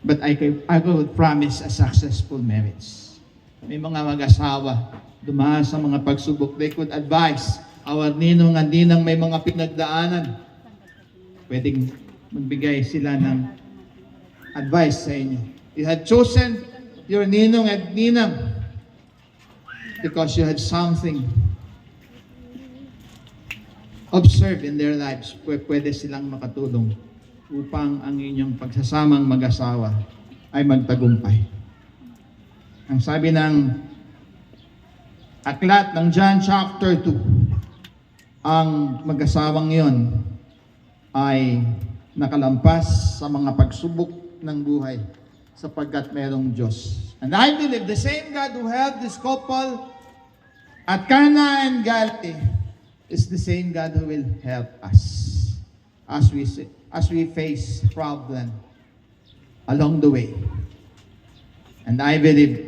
but I could promise a successful marriage. May mga mag-asawa, dumaan sa mga pagsubok, they could advise our ninong at ninang may mga pinagdaanan. Pwedeng magbigay sila ng advice sa inyo. You had chosen your ninong at ninang because you had something observed in their lives. Pwede silang makatulong upang ang inyong pagsasamang mag-asawa ay magtagumpay. Ang sabi ng aklat ng John chapter 2, ang mag-asawang iyon ay nakalampas sa mga pagsubok ng buhay sapagkat merong Diyos. And I believe the same God who helped this couple at Cana and Galilee is the same God who will help us as we face problem along the way. And I believe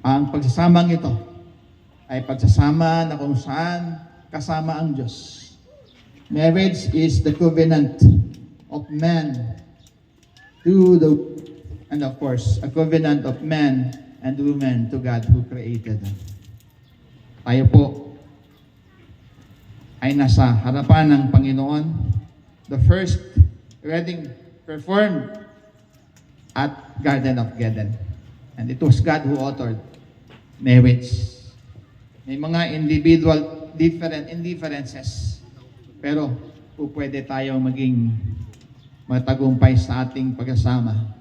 ang pagsasamang ito ay pagsasama na kung saan kasama ang Diyos. Marriage is the covenant of man and of course, a covenant of man and woman to God who created them. Tayo po ay nasa harapan ng Panginoon. The first wedding performed at Garden of Eden. And it was God who authored marriage. May mga individual indifferences. Pero pwede tayong maging matagumpay sa ating pagkasama.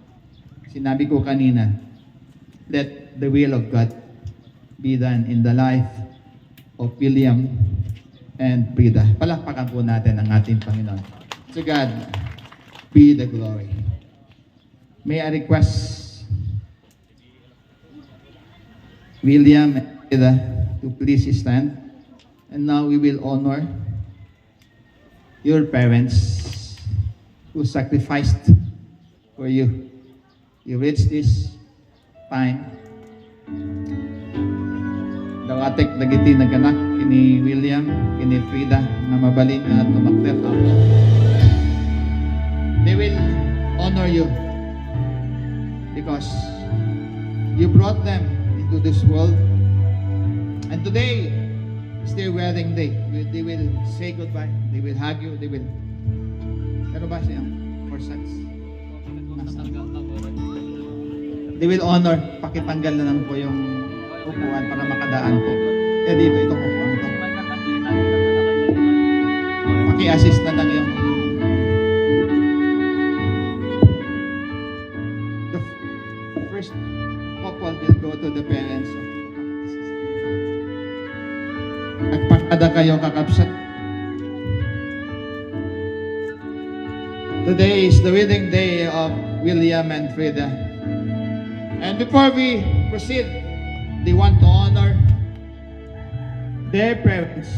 Sinabi ko kanina, let the will of God be done in the life of William and Frida. Palakpakan po natin ang ating Panginoon. To God be the glory. May I request William and Frida to please stand. And now we will honor your parents who sacrificed for you. You reach this time. Dawatek dagiti naganak kini William, kini Frida na mabalin na tumakder ako. They will honor you because you brought them into this world. And today is their wedding day. They will say goodbye. They will hug you. They will. Pero ba siya? For sons. They will honor. Pakitanggal na lang po yung upuan para makadaan po. Eh dito, ito po po. Paki-assist na lang yung the first couple will go to the parents. Nagpakada kayo kakapsat. Today is the wedding day of William and Frida. And before we proceed, they want to honor their parents.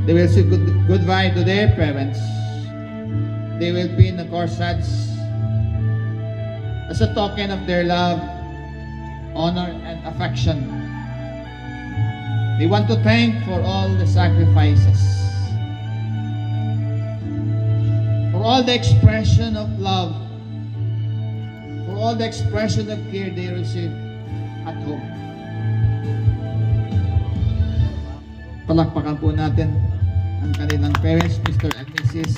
They will say goodbye to their parents. They will be in the corsets as a token of their love, honor, and affection. They want to thank for all the sacrifices, for all the expression of love, for all the expression of care they receive at home. Palakpakan po natin ang kanilang parents, Mr. and Mrs.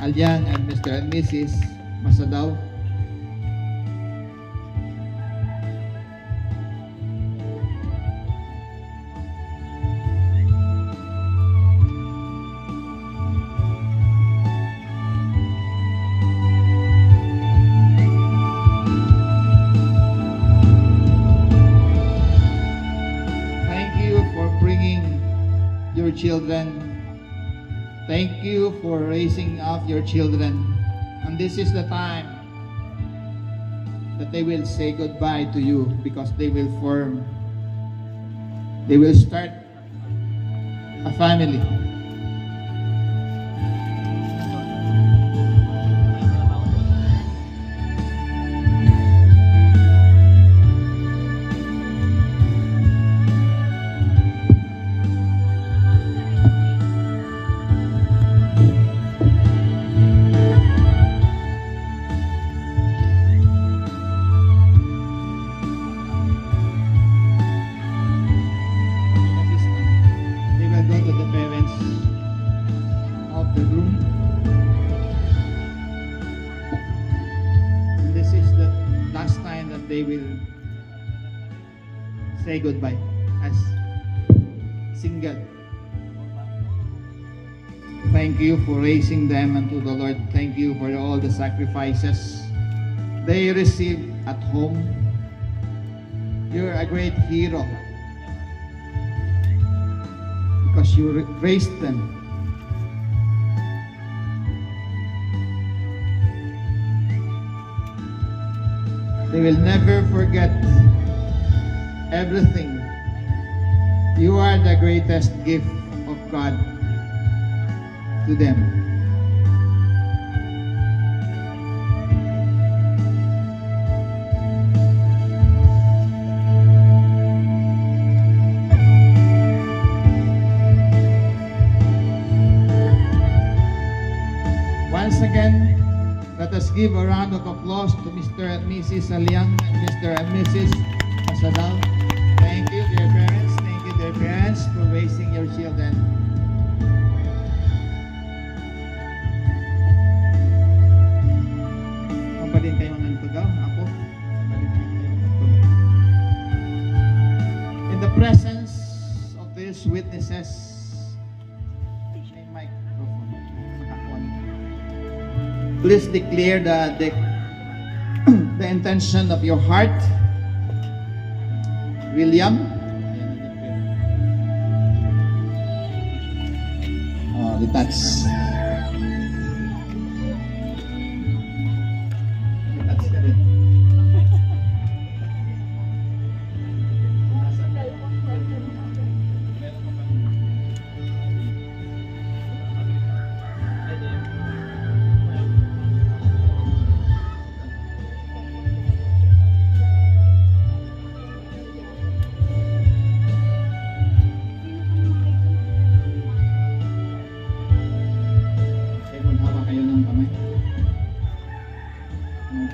Alyang and Mr. and Mrs. Masadaw. Your children. Thank you for raising up your children. And this is the time that they will say goodbye to you because they will start a family. they will say goodbye as single. Thank you for raising them unto the Lord. Thank you for all the sacrifices they received at home. You're a great hero because you raised them. They will never forget everything. You are the greatest gift of God to them. Once again, let us give a round of applause to Mr. and Mrs. Aliang and Mr. and Mrs. Asadal. Thank you, dear parents. Thank you, dear parents, for raising your children. Mabalin kayo ng tugaw, ako. Mabalin kayo ng tugaw. In the presence of these witnesses, may microphone. Makakuha. Please declare the intention of your heart. William. Oh, detach. Detach ka rin.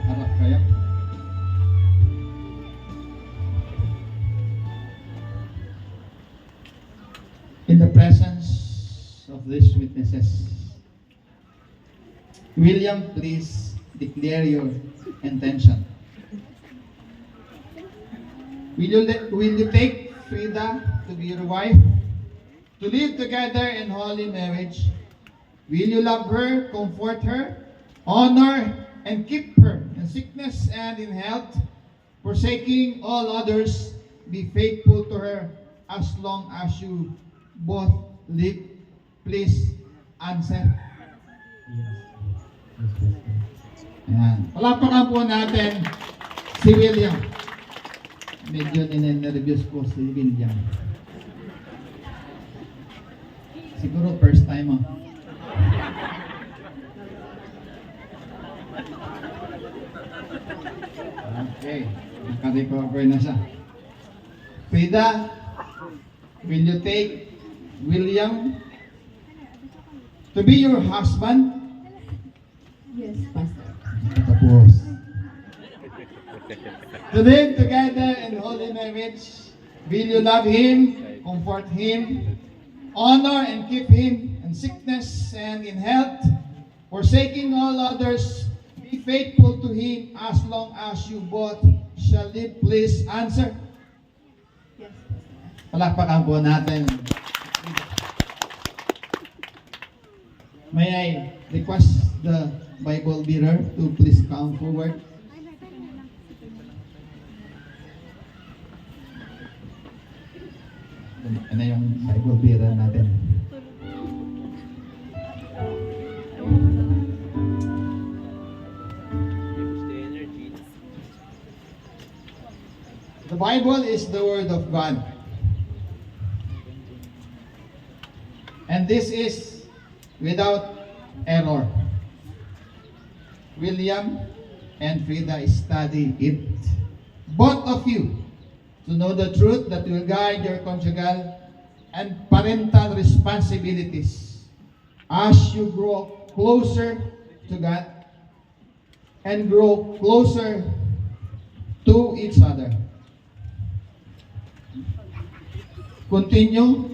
Harap kayo. In the presence of these witnesses, William, please declare your intention. Will you take Frida to be your wife, to live together in holy marriage? Will you love her, comfort her, honor and keep her in sickness and in health, forsaking all others, be faithful to her as long as you both live? Please answer. Ayan. Palapakan po natin si William. Medyo nine-nervous po si William. Siguro first time. Okay, naka-recover na siya. Frida, will you take William to be your husband? Yes, Pastor. Tapos. To live together in holy marriage, will you love him, comfort him, honor and keep him in sickness and in health, forsaking all others, be faithful to him as long as you both shall live? Please answer. Yes, Pastor. Palakpakan po natin. May I request the Bible bearer to please come forward? Ano yung Bible bearer natin? The Bible is the Word of God. And this is without error. William and Frida study it. Both of you to know the truth that will guide your conjugal and parental responsibilities as you grow closer to God and grow closer to each other. Continue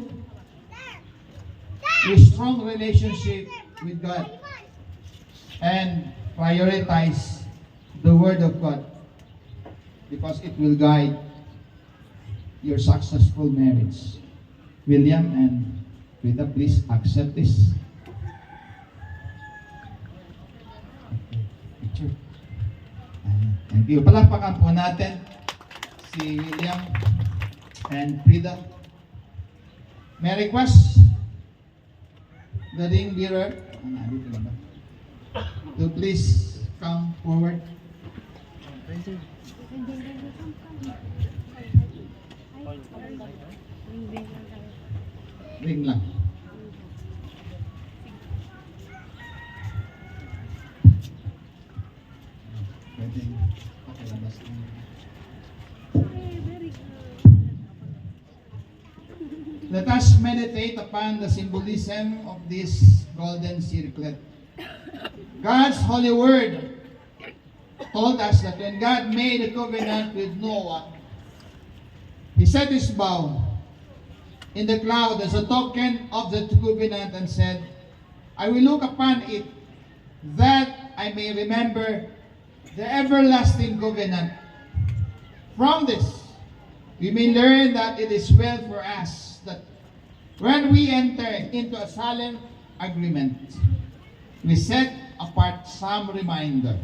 your strong relationship with God and prioritize the Word of God. because it will guide your successful marriage. William and Rita, please accept this. Okay, picture. Thank you. Palakpakan po natin si William and Frida. May I request the ring bearer to please come forward. Ring lang. Pwede. Okay, labas ko. Let us meditate upon the symbolism of this golden circlet. God's holy word told us that when God made a covenant with Noah, He set his bow in the cloud as a token of the covenant and said, I will look upon it that I may remember the everlasting covenant. From this, we may learn that it is well for us that when we enter into a solemn agreement, we set apart some reminder.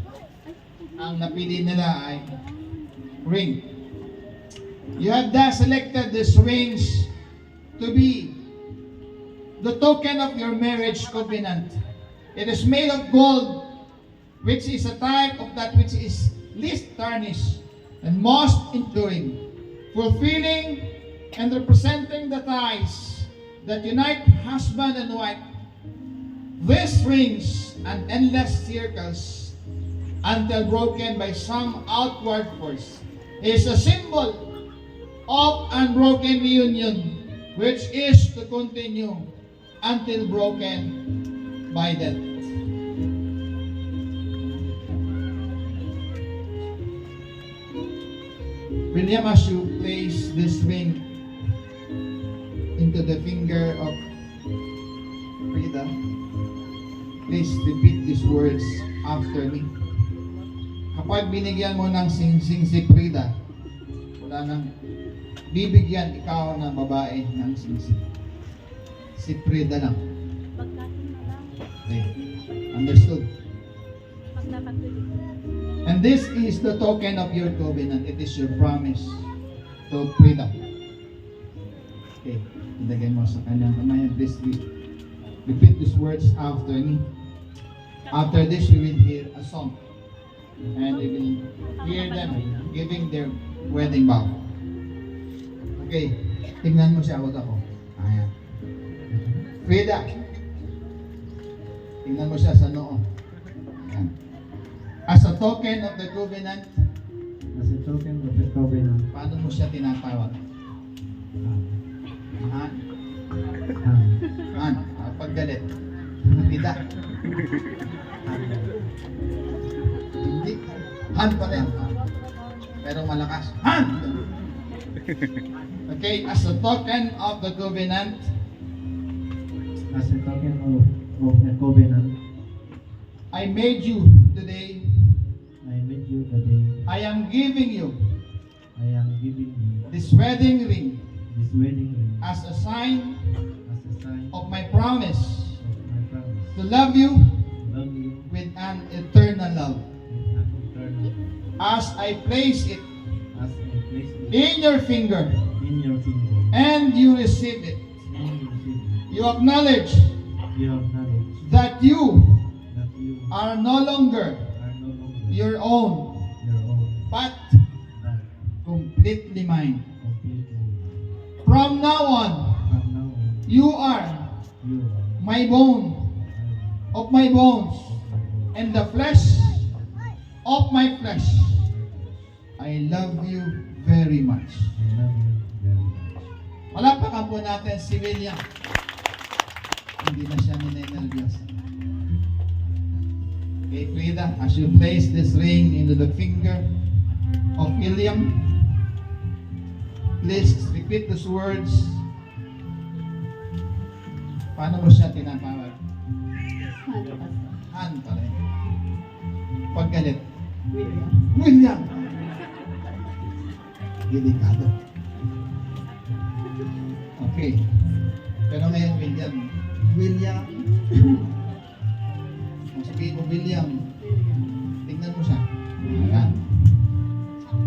Ang napili nila ay ring. You have thus selected these rings to be the token of your marriage covenant. It is made of gold, which is a type of that which is least tarnished and most enduring, fulfilling and representing the ties that unite husband and wife. These rings and endless circles, until broken by some outward force, is a symbol of unbroken reunion, which is to continue until broken by death. William, as you place this ring into the finger of Frida, please repeat these words after me. Kapag binigyan mo ng singsing si Frida, wala nang bibigyan ikaw ng babae ng singsing. Si Frida lang. Okay. Understood? And this is the token of your covenant. It is your promise to Frida. Okay. Ilagay mo sa kanyang kamay. Please repeat these words after me. After this, we will hear a song. And we will hear them giving their wedding vow. Okay, tingnan mo siya, huwag ako. Ayan. Frida, tingnan mo siya sa noo. Ayan. As a token of the covenant, paano mo siya tinatawag? Han. Han. Paggalit. Frida. Hindi. Han pa rin. Pero malakas. Han! Okay, as a token of the covenant, I made you today. I am giving you this wedding ring as a sign of my promise to love you with an eternal love. As I place it in your finger and you receive it, you acknowledge that you are no longer your own, but completely mine. From now on, you are my bone of my bones and the flesh of my flesh. I love you very much. Palakpakan po natin si William. Hindi na siya ninenervyos. Okay, Frida, as you place this ring into the finger of William, please repeat these words. Paano mo siya tinatawag? Han pa rin. Paggalit. William. William. Delikado. Okay. Pero ngayon, William. William. Kung sabihin mo, William, tingnan mo siya. Ayan.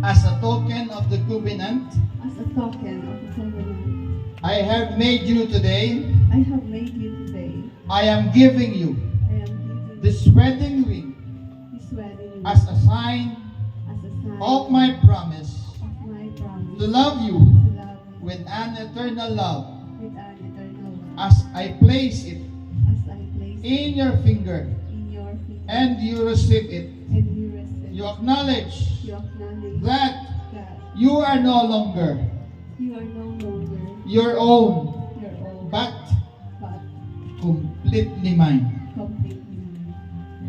As a token of the covenant, As a token of the covenant, I have made you today. I have made you today. I am giving you I am giving this wedding ring this wedding as a sign as a sign of my promise of my promise to love you to love you with an eternal love with an eternal love. as I place it As I place it in your finger in your finger and you receive it. and you receive You acknowledge you acknowledge that that you are no longer you are no longer your own, your own, but but completely mine. completely mine.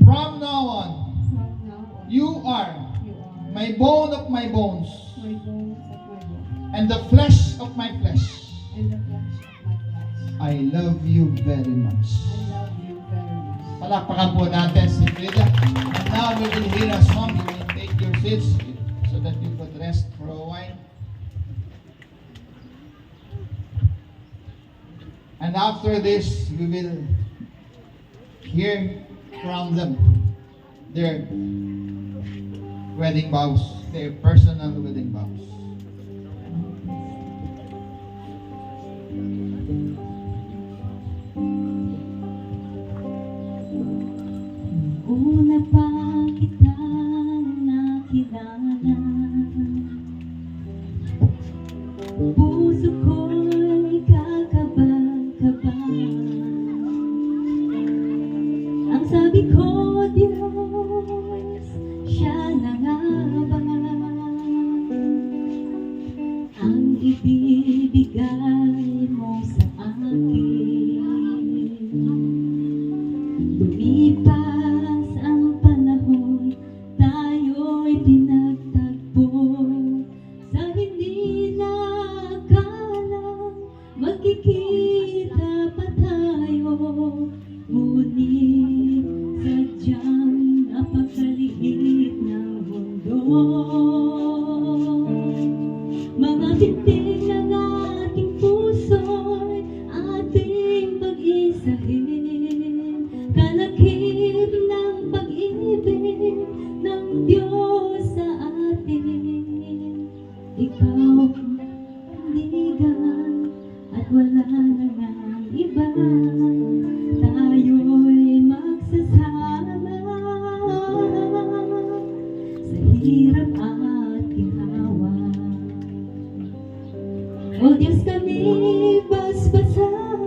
From now on, From now on, you are you are my bone of my bones my bones of my bones and the flesh of my flesh. and the flesh of my flesh. I love you very much. I love you very much. Palakpakan po natin si Frida. And now we will hear a song. You will take your seats so that you could rest for a while. And after this, we will hear from them their wedding vows, their personal wedding vows. Una pa kitang nakilala, puso ko'y kakaba-kaba. Ang sabi ko, Diyos, siya na nga ba ang ibibigay mo sa akin? Lumipas ang panahon, tayo'y pinagtagpo sa hindi nakakalang magkikita pa tayo. Ngunit sadyang napakaliit ng mundo. Mga binti ng ating puso'y ating pag-isahin. Kalakip ng pag-ibig ng Diyos sa atin. Ikaw ang ligan at wala na ngang iba. Tayo'y magsasama sa hirap at ginhawa. O Diyos, kami basbasan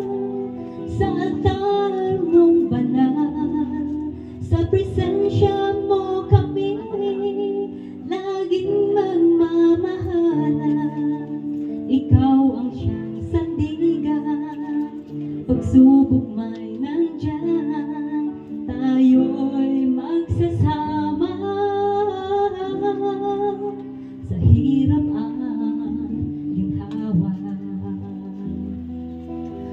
sa altar mong banal. Sa presensya mo kami laging magmamahalan. Ikaw ang siyang sandigan, pagsubok may nandyan. Tayo'y magsasama sa hirap at ginhawa.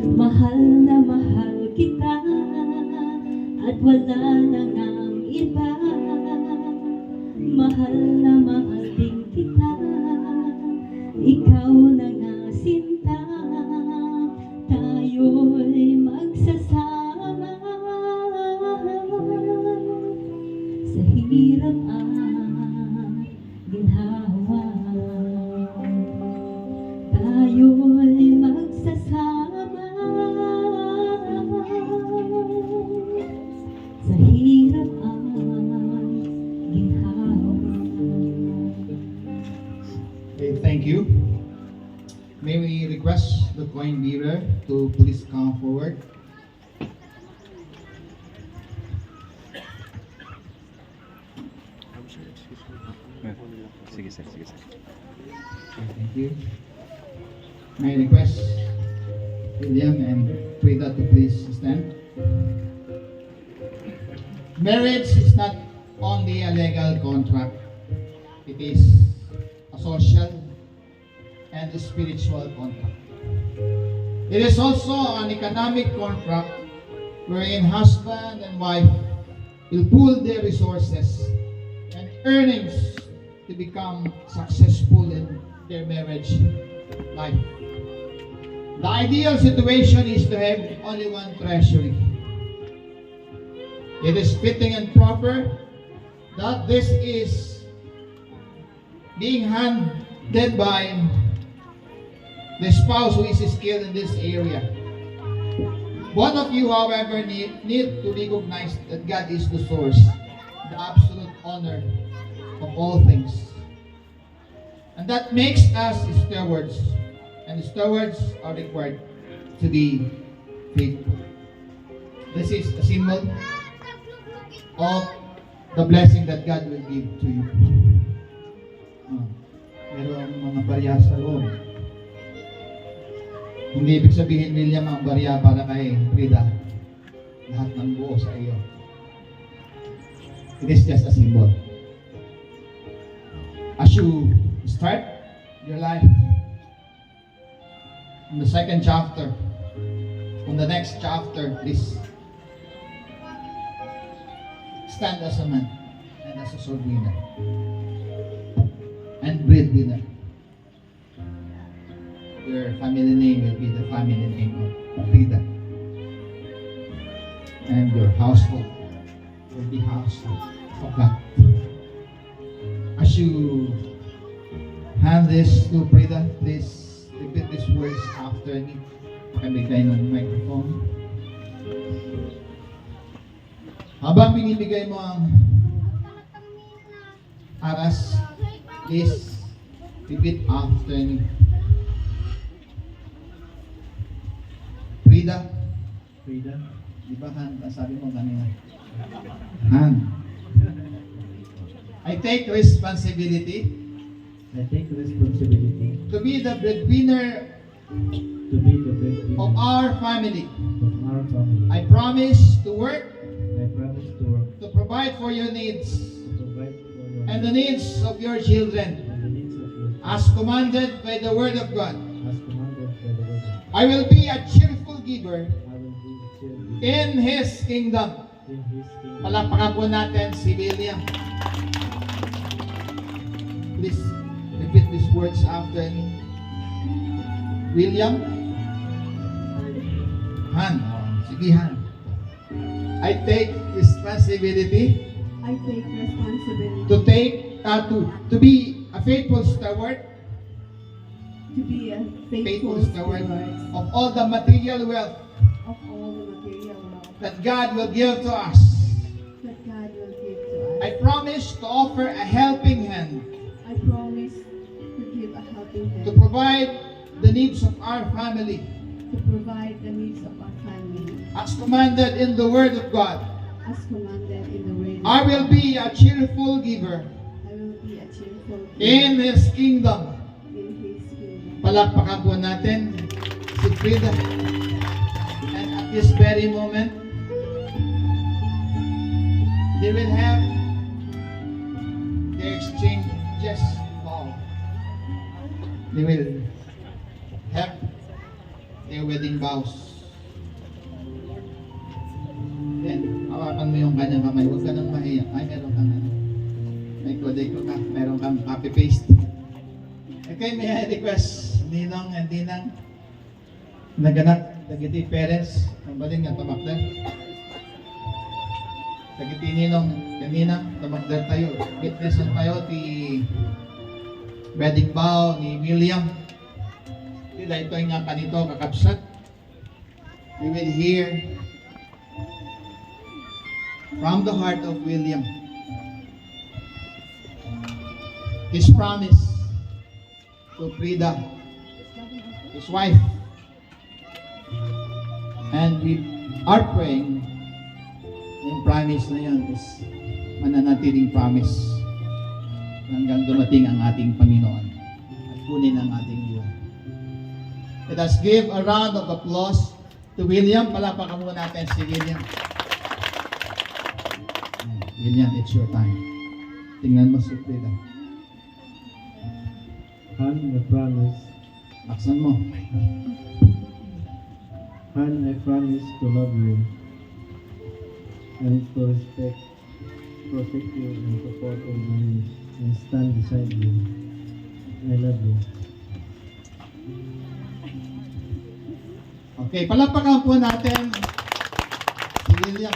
Mahal na mahal kita at wala na ngang iba. Mahal na mahal din kita, ikaw na nga sinta. Tayo'y magsasama sa hirap at ginhawa. Tayo'y magsasama sa hirap at ginhawa. Okay, thank you. May we request the coin bearer to please come forward. Sige sir, sige sir. Okay, thank you. May I request William and Frida to please stand. Marriage is not only a legal contract. It is a social and a spiritual contract. It is also an economic contract wherein husband and wife will pool their resources and earnings to become successful in their marriage life. The ideal situation is to have only one treasury. It is fitting and proper that this is being handed by the spouse who is skilled in this area. Both of you, however, need to recognize that God is the source, the absolute owner of all things. And that makes us stewards. And stewards are required to be faithful. This is a symbol of the blessing that God will give to you. Merong mga barya sa loob. Hindi ibig sabihin, William, ang barya para kay Frida. Lahat ng buo sa iyo. It is just a symbol. As you start your life in the second chapter, on the next chapter, please stand as a man and as a sword winner and breadwinner. Your family name will be the family name of Frida, and your household will be household of God. As you hand this to Frida, please repeat these words after me. Pakibigay ng microphone. Habang binibigay mo ang aras, please repeat after me. Frida, Frida, di ba hand? Sabi mo kanina. Hand. I take responsibility I take responsibility to be the breadwinner to be the breadwinner of our family. of our family. I promise to work I promise to work to provide for your needs to provide for your and the needs of your children and the needs of your as commanded by the word of God. as commanded by the Lord. I will be a cheerful giver I will be a cheerleader in His kingdom. in His kingdom. Palakpakan po natin si William. Please repeat these words after me. William, Han. Oh, sige, Han. I take responsibility I take responsibility to be a faithful steward to be a faithful faithful steward steward of all the material wealth of all the material wealth that God will give to us. that God will give to us. I promise to offer a helping hand I promise to give a helping hand to provide the needs of our family to provide the needs of our family as commanded in the Word of God. as commanded in the word. I will be a cheerful giver I will be a cheerful in His kingdom. in His kingdom. Palakpakan po natin si Frida. And at this very moment, they will have their exchanges ball. They will have their wedding vows. Then, hawakan mo yung kanyang kamay. Huwag ka nang mahiya. Ay, meron kang ano. May kodeko ka. Meron kang copy-paste. Okay, may I request Ninong and Dinang naganak, dagiti parents, ang baling nga tamakdan. Dagiti Ninong, kanina, tamakdan tayo. Witnessan tayo, ti wedding vow ni William. Tila ito nga kanito, kakabsat. We will hear from the heart of William his promise to Frida, his wife. And we are praying, yung promise na yun is mananatiling promise hanggang dumating ang ating Panginoon at kunin ang ating buhay. Let us give a round of applause to William. Palapakan muna natin si William. William, it's your time. Tingnan mo si Frida. Han, I promise. Laksan mo. Han, I promise to love you and to respect, protect you, and support all your needs and stand beside you. I love you. Okay, palapakan po natin si William.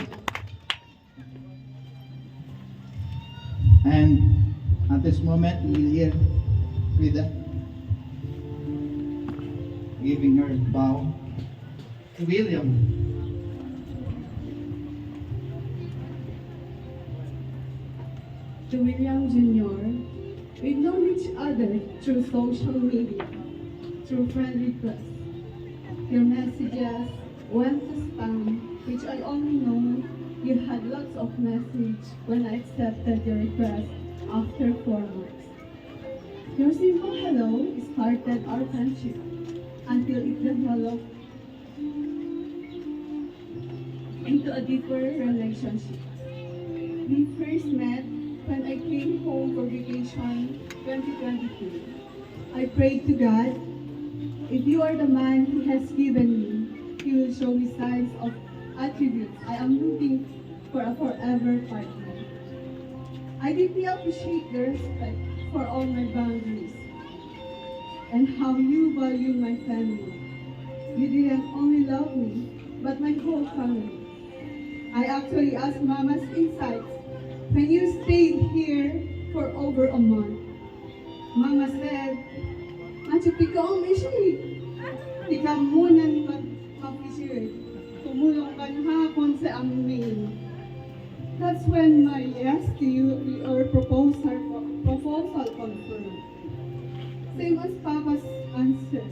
And at this moment, we will hear Frida giving her bow to William. To William Jr., we've known each other through social media, through friend requests. Your messages went to spam, which I only know you had lots of message when I accepted your request after 4 months. Your simple hello started our friendship until it developed into a deeper relationship. We first met when I came home for vacation 2022. I prayed to God, if you are the man He has given me, He will show me signs of attributes I am looking for a forever partner. I deeply appreciate your respect for all my boundaries and how you value my family. You didn't only love me, but my whole family. I actually asked Mama's insights when you stayed here for over a month. Mama said, Ancho, ikaw ang issue. Ikaw muna ni mag-issue. Tumulong ka na hapon sa amin. That's when my yes to you, your proposal confirmed. Same as Papa's answer.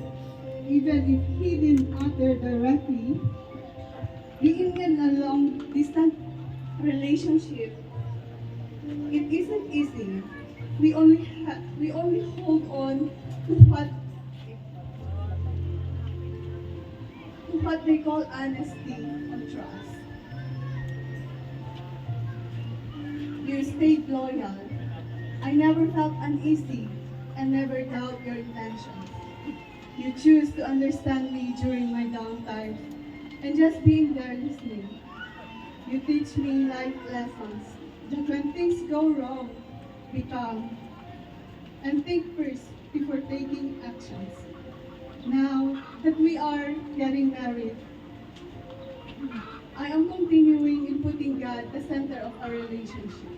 Even if he didn't utter directly, being in a long-distance relationship, it isn't easy. We only hold on to what they call honesty and trust. You stayed loyal. I never felt uneasy and never doubt your intentions. You choose to understand me during my downtime and just being there listening. You teach me life lessons that when things go wrong, be calm and think first before taking actions. Now that we are getting married, I am continuing in putting God the center of our relationship.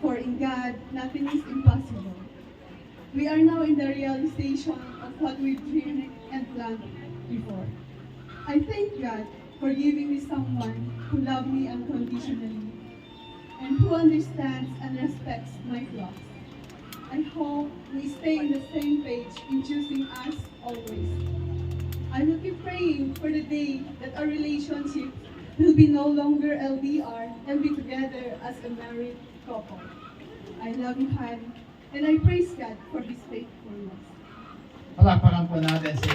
For in God, nothing is impossible. We are now in the realization of what we dreamed and planned before. I thank God for giving me someone who loves me unconditionally and who understands and respects my flaws. I hope we stay in the same page in choosing us always. I will keep praying for the day that our relationship will be no longer LDR and be together as a married couple. I love you, Han, and I praise God for His faithfulness. Palakpakan po natin si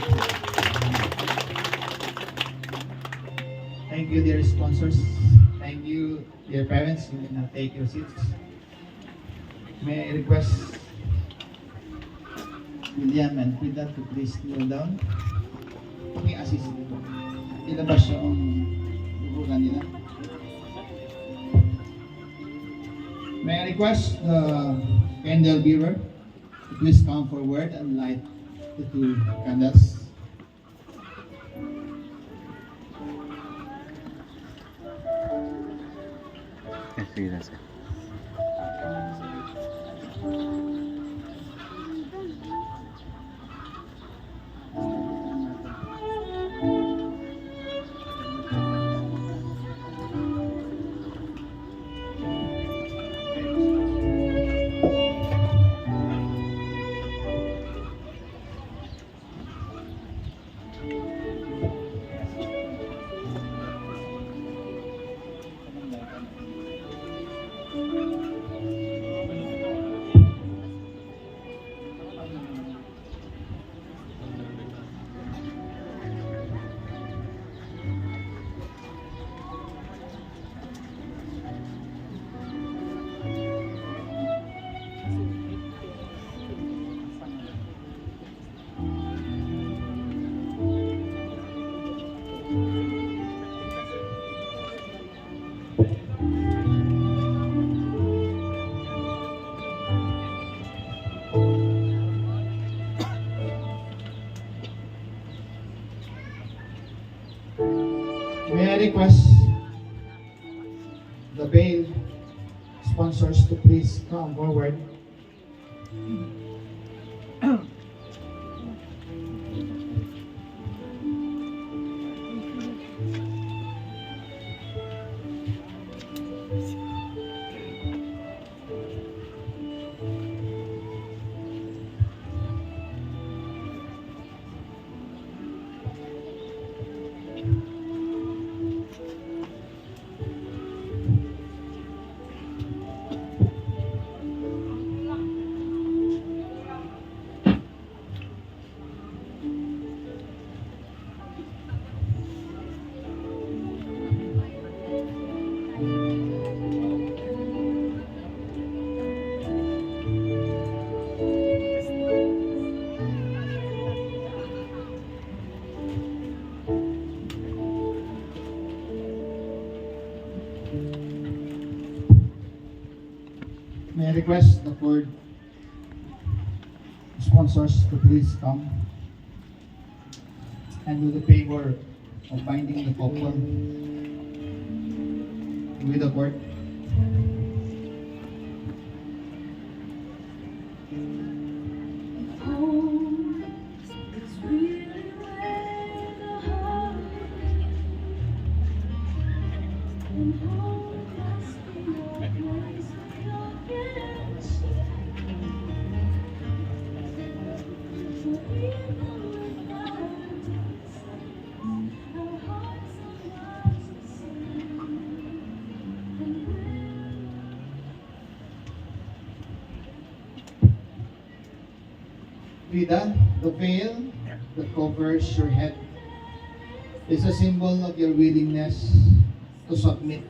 Thank you, dear sponsors. Thank you, dear parents. You may now take your seats. May I request William and Frida to please kneel down. Paki-assist. Ilabas yung dugugan nila. May I request the candle bearer to please come forward and light the 2 candles. Sí, gracias. request the bail sponsors to please come forward. May I request the board sponsors to please come and do the favor of binding the couple with the court. Home is really where the heart is. And home must be your place of your connection. So even without our hearts are not the same. And Vida, the veil that covers your head is a symbol of your willingness to submit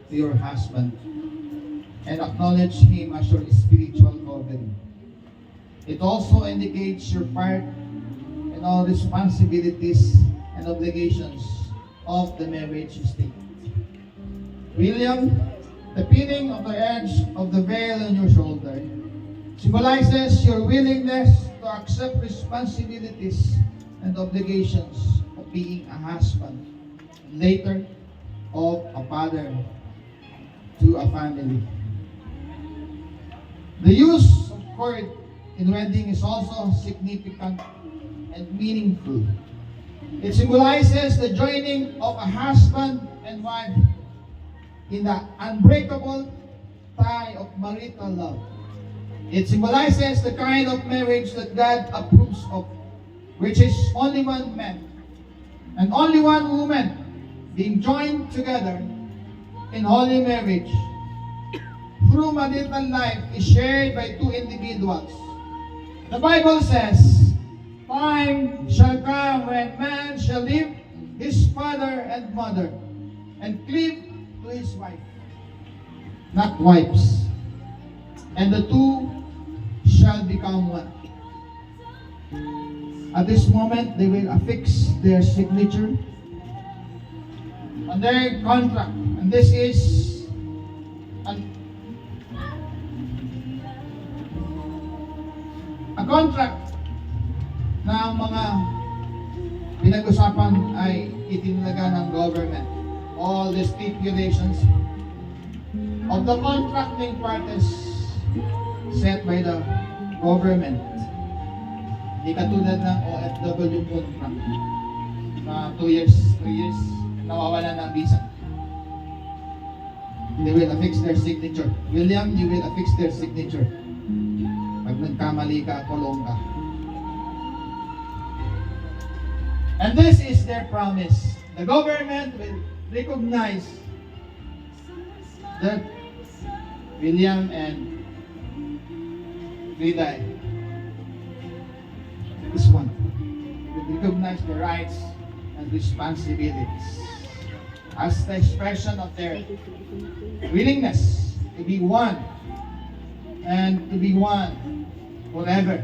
to your husband and acknowledge him as your spiritual covering. It also indicates your part in all responsibilities and obligations of the marriage estate. William, the pinning of the edge of the veil on your shoulder symbolizes your willingness to accept responsibilities and obligations of being a husband, and later of a father to a family. The use of cord in wedding is also significant and meaningful. It symbolizes the joining of a husband and wife in the unbreakable tie of marital love. It symbolizes the kind of marriage that God approves of, which is only one man and only one woman being joined together in holy marriage. Through marital life is shared by two individuals. The Bible says, "Time shall come when man shall leave his father and mother and cleave to his wife," not wives, "and the two shall become one." At this moment, they will affix their signature on their contract. And this is a contract na ang mga pinag-usapan ay itinalaga ng government. All the stipulations of the contracting parties set by the government. Di katulad ng OFW contract na 2 years, 3 years, nawawala ng visa. They will affix their signature. William, you will affix their signature. Pag nagkamali ka, kulong ka. And this is their promise. The government will recognize that William and Vida is one. They recognize the rights and responsibilities as the expression of their willingness to be one and to be one forever.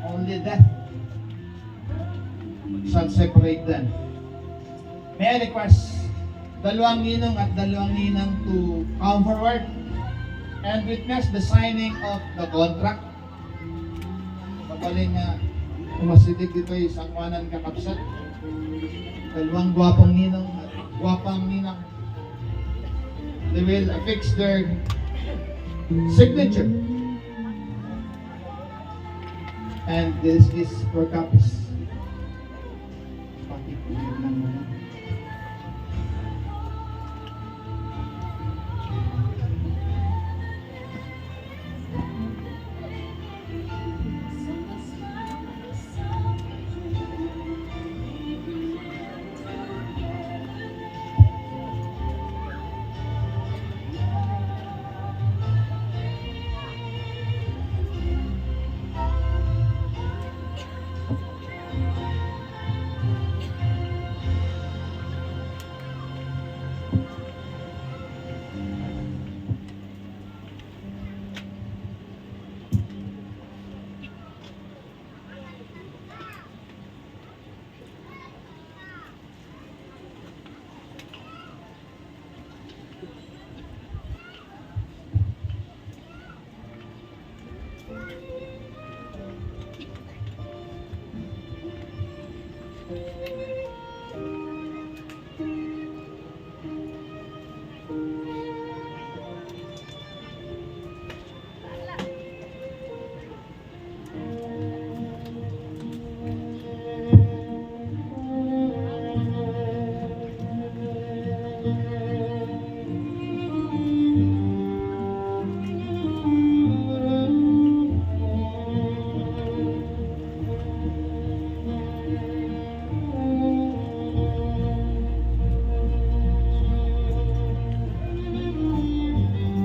Only death shall separate them. May I request dalawang ninong at dalawang ninang to come forward and witness the signing of the contract. Magaling na umasidig dito yung sangwanan kakapsat. Dalawang gwapong ninong at Guwapang ninang. They will affix their signature. And this is for copies. Pakikunin lang muna.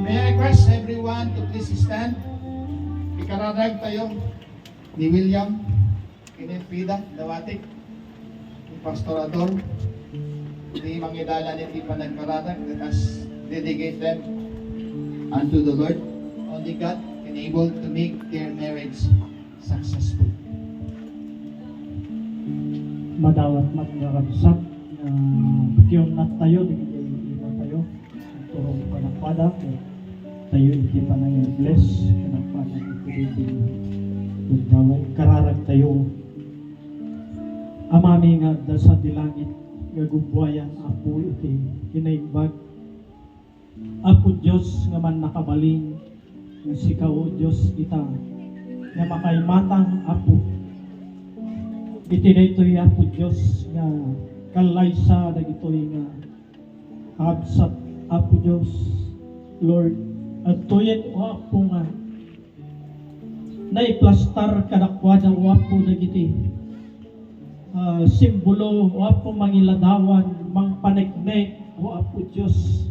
May I request everyone to please stand. Ikararag tayo ni William, Kenneth Pida, Dawatik, ni Pastor Ador, ni Mangilala ni Tipa nagkararag. Let us dedicate them unto the Lord. Only God can able to make their marriage successful. Madawat magkakabsat na yung nat tayo, di iba tayo, turong panakpada, tayo hindi pa nang bless, panakpada, iti dawat kararag tayo. Amami nga dasa di langit, gagubwayan, apo iti kinaimbag. Apo Diyos nga man nakabaling, nga sikaw Diyos kita, nga makaimatang apo. Iti daytoy apo Diyos nga kalaysa dagitoy nga absat apo Diyos Lord at tuyet o apo nga naiplastar kadakwada o apo dagiti simbolo o apo mangiladawan mangpaneknek o apo Diyos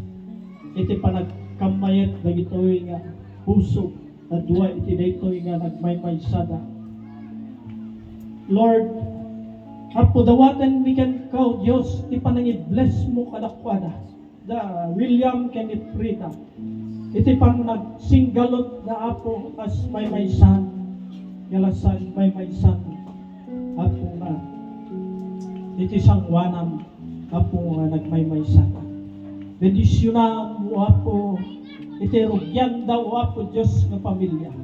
iti panagkamayat dagitoy nga puso at duwa iti daytoy nga nagmaymaysada Lord, apo dawatan mi kan kau Dios ti panangi-bless mo kadakwada. Da William Kenneth Frida. Iti pang nagsinggalot da apo as maysan. Yalasan maysan. Apo na. Iti sangwanam apo nga nagmaymaysan. Bendisyonam mo apo iti rugyan daw apo Dios nga pamilya.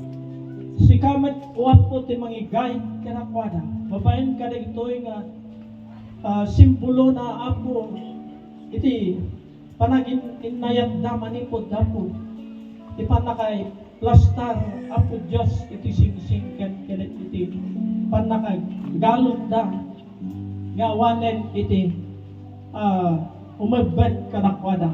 Si kamat uwat po ti mangigay kanakwada. Babaen ka na ito'y nga simbolo na apo iti panagin inayat na manipod apo. Iti panakay plastar apo Diyos iti sing-sing kanet iti panakay galon da nga wanen iti umabad kanakwada.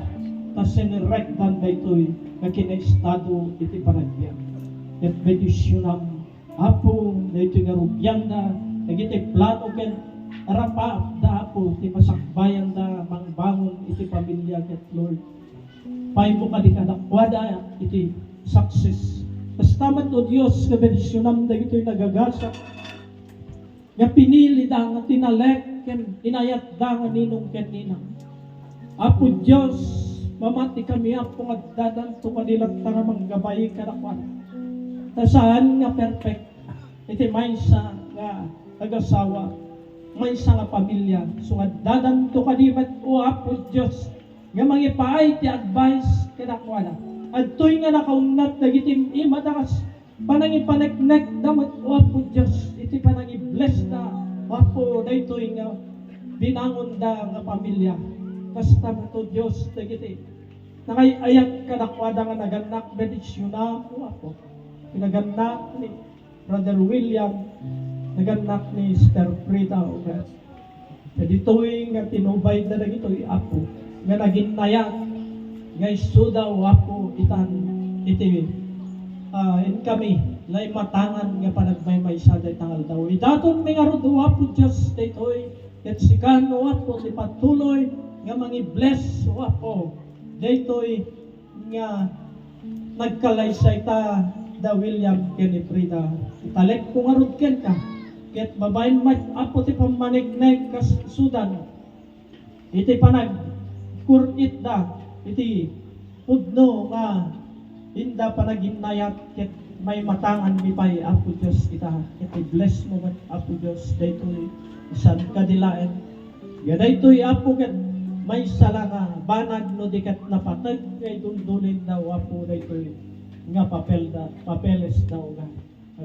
Tas sinirektan da ito'y nga kinaestado iti panagbiyan. At bendisyonam apo na ito nga rugyan da nagiti plano ken arapa da apo ti masakbayan da mangbangon iti pamilya ket Lord pay mo kadi kadakwada iti success tas tamat o Dios nga bendisyonam da ito'y nagagasat nga pinili da nga tinalek ken inayat da nga ninong ken ninang apo Dios mamati kami apo agdadan to kanilang nga manggabay kadakwada saan nga perfect iti maysa nga nagasawa maysa nga pamilya so nga dadan to kadimat o apo Diyos nga mangipaay ti advice kadakwada adtoy nga nakaunat dagiti imadakas panangipaneknek damat o apo Diyos iti panangi-bless na apo daytoy nga binangon da nga pamilya kasta to Diyos, dagiti. Nakayayat ka nakwada nga naganak, benedisyon na po ako. Pinaganak ni Brother William, naganak ni Sister Frida, o nga. Sa dito'y nga tinubay na dagito'y ako, nga naging nayat, nga isuda o ako itan, iti, in kami, lay matangan nga panagmay sa day tangal daw. Idaton may nga rodo po Diyos daytoy, ket sikan o po ti patuloy nga mangi-bless o po daytoy nga nagkalaysay ta da William Kenny Frida. Italek ko nga rod ken ka, ket babayin apo ti pamanigneg kas sudan. Iti panag kurit da, iti pudno nga inda panaginayat ket may matangan mi pay Apo Dios kita ket bless mo man Apo Dios daytoy isan kadilaen ya daytoy Apo ket may sala nga banag no dikat napatag kay dundulin daw Apo daytoy nga papeles daw nga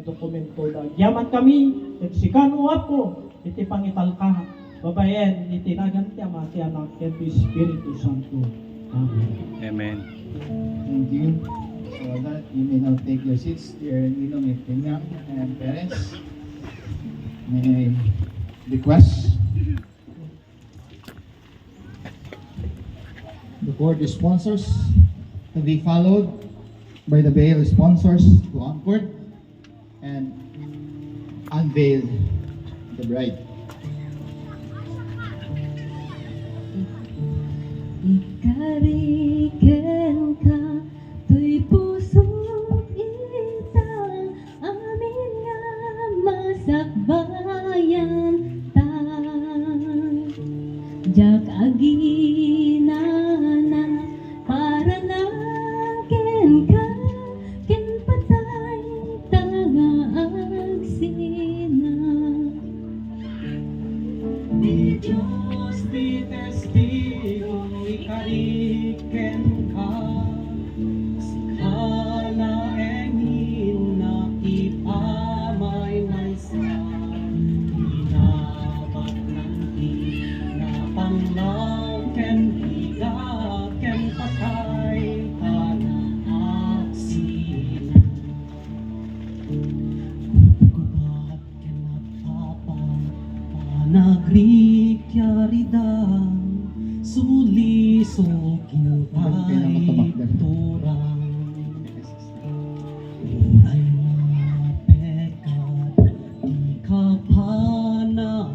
dokumento daw yaman kami ket sikano Apo iti pangitalka babayen iti nagan ti Ama ti Anak ket ti Espiritu Santo. Amen. Amen. Thank you. So that you may now take your seats, dear Ninong Efremian and parents. May I request the board sponsors to be followed by the bail sponsors to onboard and unveil the bride. Ikariken ka, tuy pusong ita, amin nga masakbayan ta. Jak aginana, para lang ken ka, ken patay tanga agsina. Di Diyos di testigo, ikariken ka, sikala engin na ipamay sa inabat ng pinapanglaw ken higa ken patay tanang aksina. Kukubat ken napapa panagrikyarida suliso kinpay turang ay mga pekat di kapanawan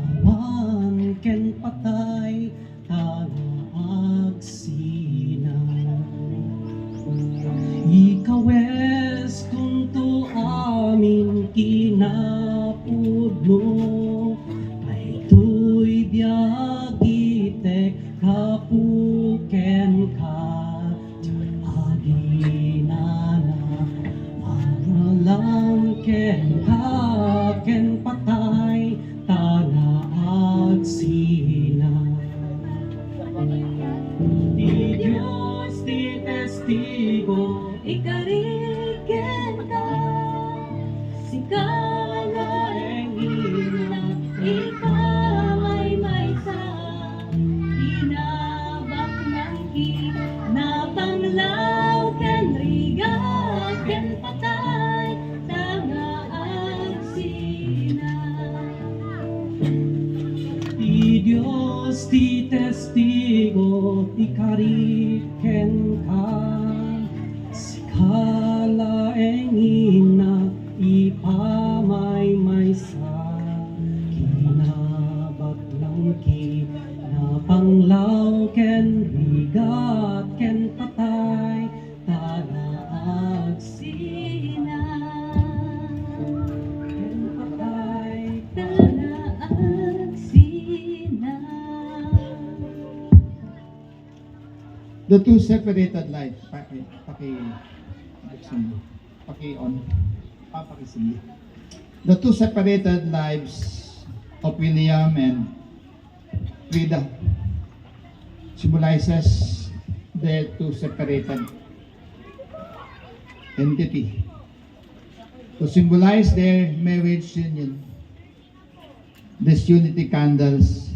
ken patay agsina ikawes kunto amin kinapudno ay tuy biyagitek kapuken ka aginana analang ken ka ken patay tana agsina. Di Diyos di testigo, Ikariken ka, sikala engina, ipamay sa hinabak ng napanglaw ken riga ken patay tanga agsina. di Diyos di testigo, ikariken ka, sikala engina, ipamay sa kinabak ng napanglaw ken rigat ken patay tana Sina ken patay. tanga agsina. The two separated lives, pakisindi. The two separated lives of William and Frida symbolizes their two separated entity. To symbolize their marriage union, this unity candles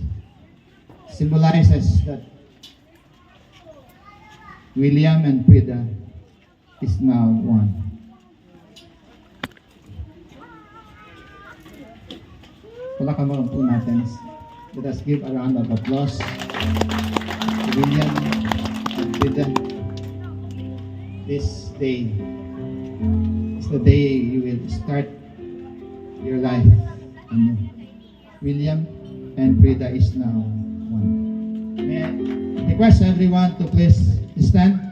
symbolizes that William and Frida is now one. Palakpakan po natin. Let us give a round of applause to William and Frida. This day is the day you will start your life anew. William and Frida is now one. May I request everyone to please stand.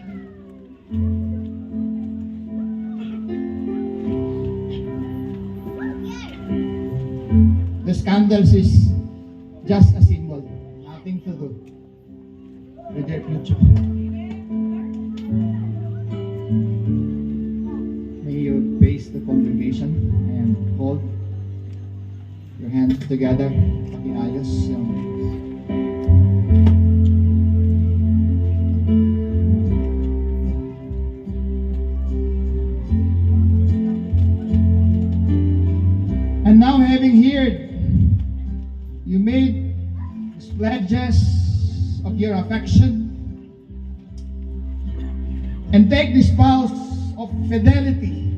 The candles is just a symbol, nothing to do with their future. May you face the congregation and hold your hands together. Pakiayos yung and now, having heard you made these pledges of your affection and take this vows of fidelity,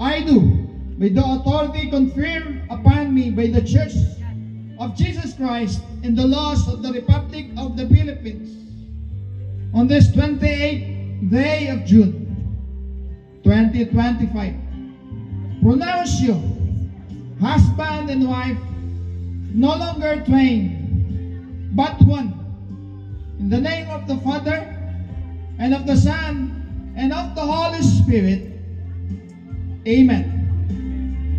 I do, by the authority conferred upon me by the Church of Jesus Christ in the laws of the Republic of the Philippines, on this 28th day of June, 2025, pronounce you husband and wife, no longer twain, but one, in the name of the Father, and of the Son, and of the Holy Spirit. Amen.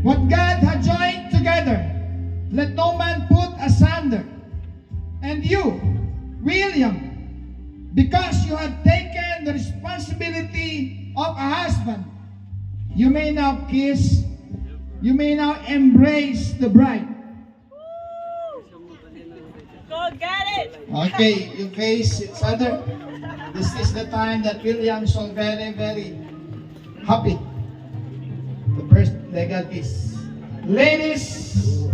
What God had joined together, let no man put asunder. And you, William, because you have taken the responsibility of a husband, you may now kiss, you may now embrace the bride. Go get it! Okay, you face each other. This is the time that William is so very, very happy. The first legal kiss. Ladies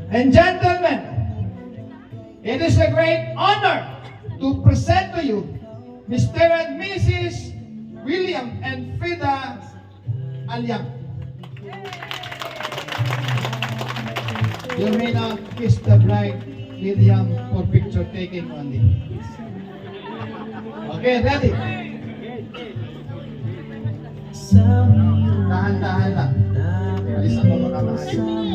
and gentlemen, it is a great honor to present to you Mr. and Mrs. William and Frida Alyang. You may now kiss the bride, William, for picture taking only. Okay, ready? Dahan-dahan lang. Alisan mo mga mahal.